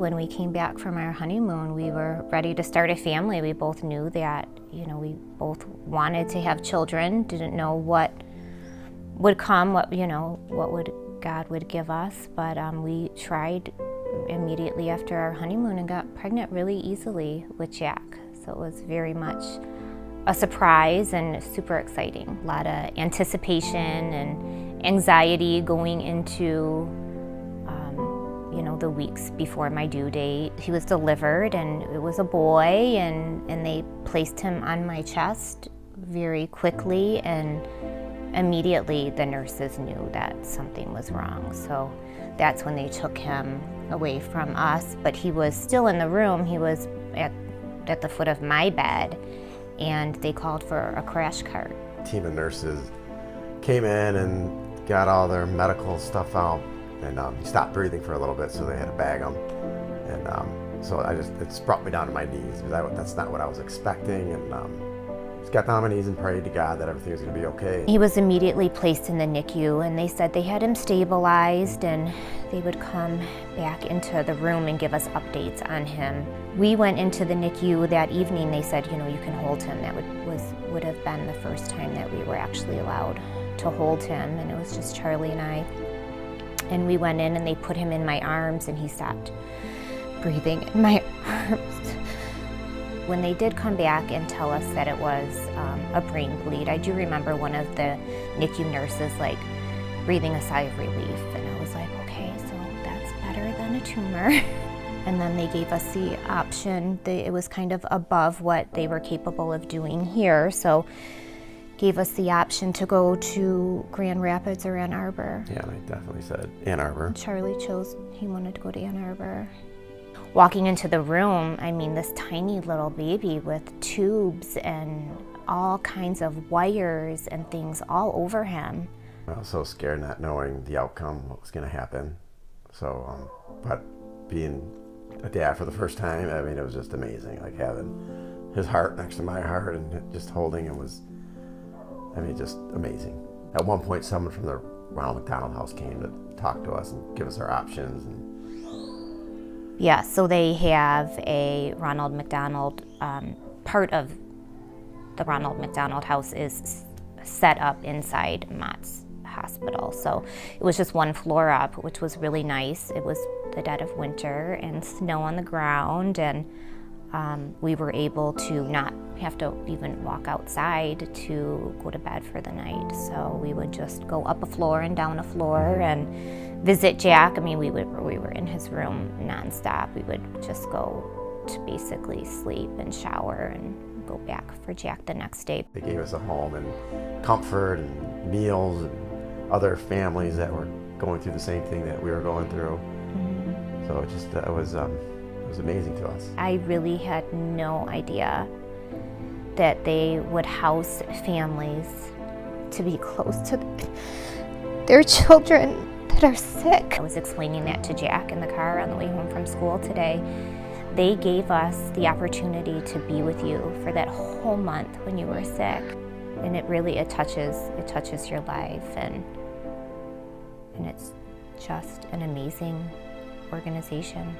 When we came back from our honeymoon, we were ready to start a family. We both knew that, we both wanted to have children, didn't know what would come, what God would give us, but we tried immediately after our honeymoon and got pregnant really easily with Jack. So it was very much a surprise and super exciting. A lot of anticipation and anxiety going into the weeks before my due date. He was delivered and it was a boy, and they placed him on my chest very quickly, and immediately the nurses knew that something was wrong. So that's when they took him away from us, but he was still in the room. He was at the foot of my bed, and they called for a crash cart. A team of nurses came in and got all their medical stuff out, and he stopped breathing for a little bit, so they had to bag him. And so it brought me down to my knees, because that's not what I was expecting. And just got down on my knees and prayed to God that everything was going to be okay. He was immediately placed in the NICU, and they said they had him stabilized, and they would come back into the room and give us updates on him. We went into the NICU that evening. They said, you can hold him. That would have been the first time that we were actually allowed to hold him, and it was just Charlie and I. And we went in and they put him in my arms, and he stopped breathing in my arms. When they did come back and tell us that it was a brain bleed, I do remember one of the NICU nurses breathing a sigh of relief, and I was like, okay, so that's better than a tumor. And then they gave us the option. It was kind of above what they were capable of doing here, so gave us the option to go to Grand Rapids or Ann Arbor. Yeah, and I definitely said Ann Arbor. Charlie chose, he wanted to go to Ann Arbor. Walking into the room, this tiny little baby with tubes and all kinds of wires and things all over him. I was so scared, not knowing the outcome, what was going to happen. So, but being a dad for the first time, it was just amazing. Having his heart next to my heart and just holding him was, just amazing. At one point, someone from the Ronald McDonald house came to talk to us and give us our options. Yeah, so they have a Ronald McDonald, part of the Ronald McDonald house is set up inside Mott's hospital. So it was just one floor up, which was really nice. It was the dead of winter and snow on the ground, and we were able to not have to even walk outside to go to bed for the night. So we would just go up a floor and down a floor and visit Jack. We were in his room nonstop. We would just go to basically sleep and shower and go back for Jack the next day. They gave us a home and comfort and meals and other families that were going through the same thing that we were going through. Mm-hmm. So it was amazing to us. I really had no idea that they would house families to be close to their children that are sick. I was explaining that to Jack in the car on the way home from school today. They gave us the opportunity to be with you for that whole month when you were sick. And it touches your life, and it's just an amazing organization.